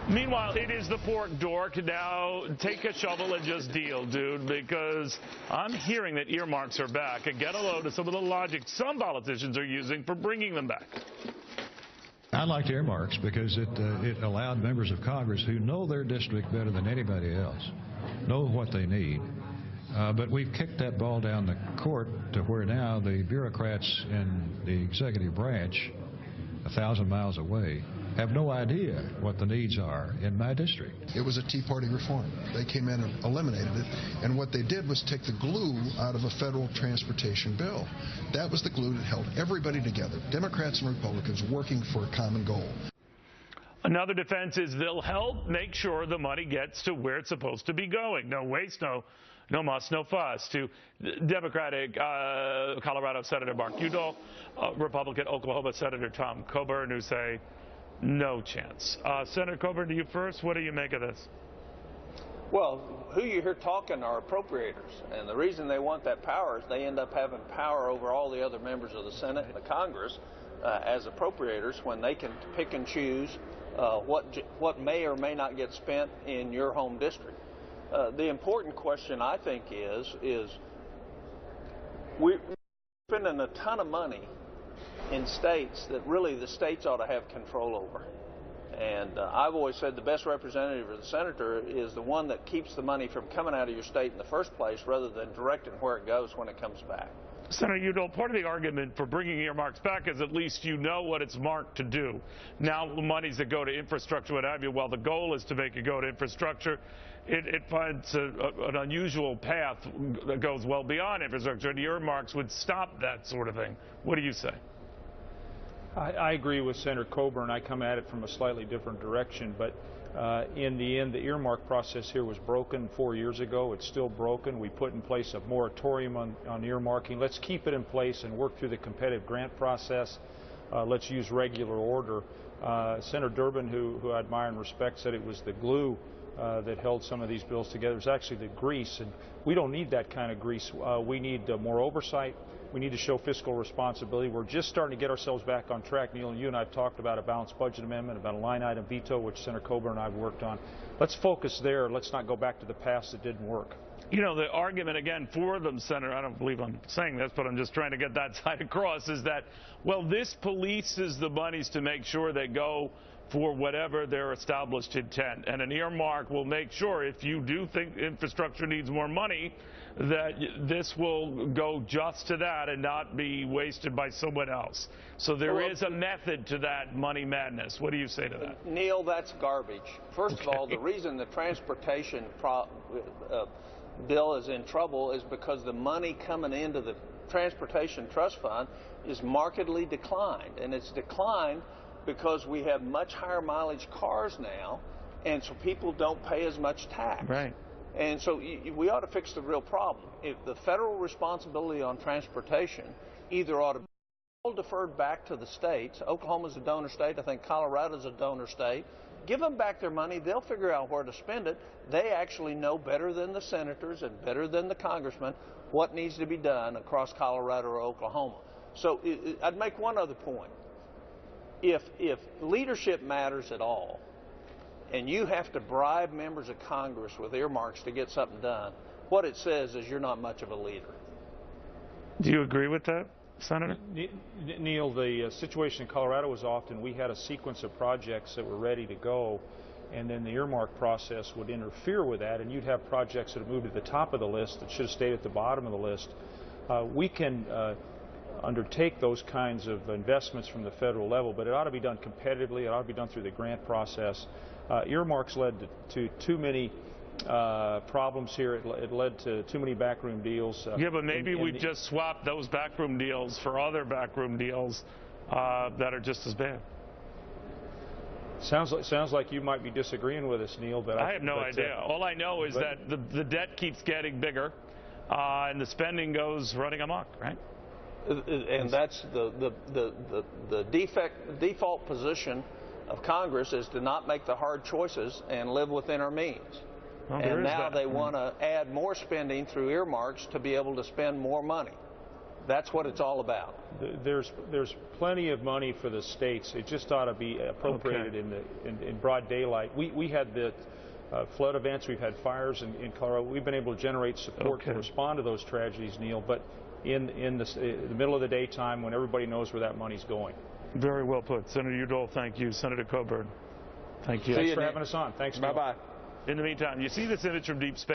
Meanwhile, it is the pork dork. Now take a shovel and just deal, dude, because I'm hearing that earmarks are back, and get a load of some of the logic some politicians are using for bringing them back. I liked earmarks because it allowed members of Congress who know their district better than anybody else, know what they need. But we've kicked that ball down the court to where now the bureaucrats in the executive branch, 1,000 miles away, have no idea what the needs are in my district. It was a Tea Party reform. They came in and eliminated it, and what they did was take the glue out of a federal transportation bill. That was the glue that held everybody together, Democrats and Republicans working for a common goal. Another defense is they'll help make sure the money gets to where it's supposed to be going. No waste, no muss, no fuss. To Democratic Colorado Senator Mark Udall, Republican Oklahoma Senator Tom Coburn, who say, no chance. Senator Coburn, to you first. What do you make of this? Well, who you hear talking are appropriators, and the reason they want that power is they end up having power over all the other members of the Senate and the Congress as appropriators when they can pick and choose what may or may not get spent in your home district. The important question, I think, is we're spending a ton of money in states that really the states ought to have control over. And I've always said the best representative of the senator is the one that keeps the money from coming out of your state in the first place rather than directing where it goes when it comes back. Senator Udall, part of the argument for bringing earmarks back is at least you know what it's marked to do. Now, the monies that go to infrastructure, what have you, well, the goal is to make it go to infrastructure. It finds an unusual path that goes well beyond infrastructure, and the earmarks would stop that sort of thing. What do you say? I agree with Senator Coburn. I come at it from a slightly different direction, but in the end, the earmark process here was broken 4 years ago. It's still broken. We put in place a moratorium on earmarking. Let's keep it in place and work through the competitive grant process. Let's use regular order. Senator Durbin, who I admire and respect, said it was the glue that held some of these bills together. It was actually the grease, and we don't need that kind of grease. We need more oversight. We need to show fiscal responsibility. We're just starting to get ourselves back on track. Neil, and you and I have talked about a balanced budget amendment, about a line item veto, which Senator Coburn and I have worked on. Let's focus there. Let's not go back to the past that didn't work. You know, the argument, again, for them, Senator, I don't believe I'm saying this, but I'm just trying to get that side across, is that, well, this polices the monies to make sure they go for whatever their established intent. And an earmark will make sure, if you do think infrastructure needs more money, that this will go just to that and not be wasted by someone else. So there is a method to that money madness. What do you say to that? Neil, that's garbage. First of all, the reason the transportation bill is in trouble is because the money coming into the Transportation Trust Fund is markedly declined. And it's declined because we have much higher mileage cars now, and so people don't pay as much tax. Right. And so we ought to fix the real problem. If the federal responsibility on transportation either ought to be all deferred back to the states. Oklahoma's a donor state. I think Colorado's a donor state. Give them back their money. They'll figure out where to spend it. They actually know better than the senators and better than the congressmen what needs to be done across Colorado or Oklahoma. So I'd make one other point. If leadership matters at all, and you have to bribe members of Congress with earmarks to get something done, what it says is you're not much of a leader. Do you agree with that, Senator? Neil, the situation in Colorado was often we had a sequence of projects that were ready to go, and then the earmark process would interfere with that, and you'd have projects that have moved to the top of the list that should have stayed at the bottom of the list. We can undertake those kinds of investments from the federal level, but it ought to be done competitively. It ought to be done through the grant process. Earmarks led to too many problems here. It led to too many backroom deals. Yeah, but maybe we just swapped those backroom deals for other backroom deals that are just as bad. Sounds like you might be disagreeing with us, Neil. But I have no idea. All I know is that the debt keeps getting bigger, and the spending goes running amok, right? And that's the default position of Congress is to not make the hard choices and live within our means. Well, and now they want to add more spending through earmarks to be able to spend more money. That's what it's all about. There's plenty of money for the states. It just ought to be appropriated in broad daylight. We had the flood events. We've had fires in Colorado. We've been able to generate support to respond to those tragedies, Neil. But in the middle of the daytime, when everybody knows where that money's going. Very well put, Senator Udall. Thank you, Senator Coburn. Thank you. Thanks for having us on. Thanks. Bye bye. In the meantime, you see this image from deep space.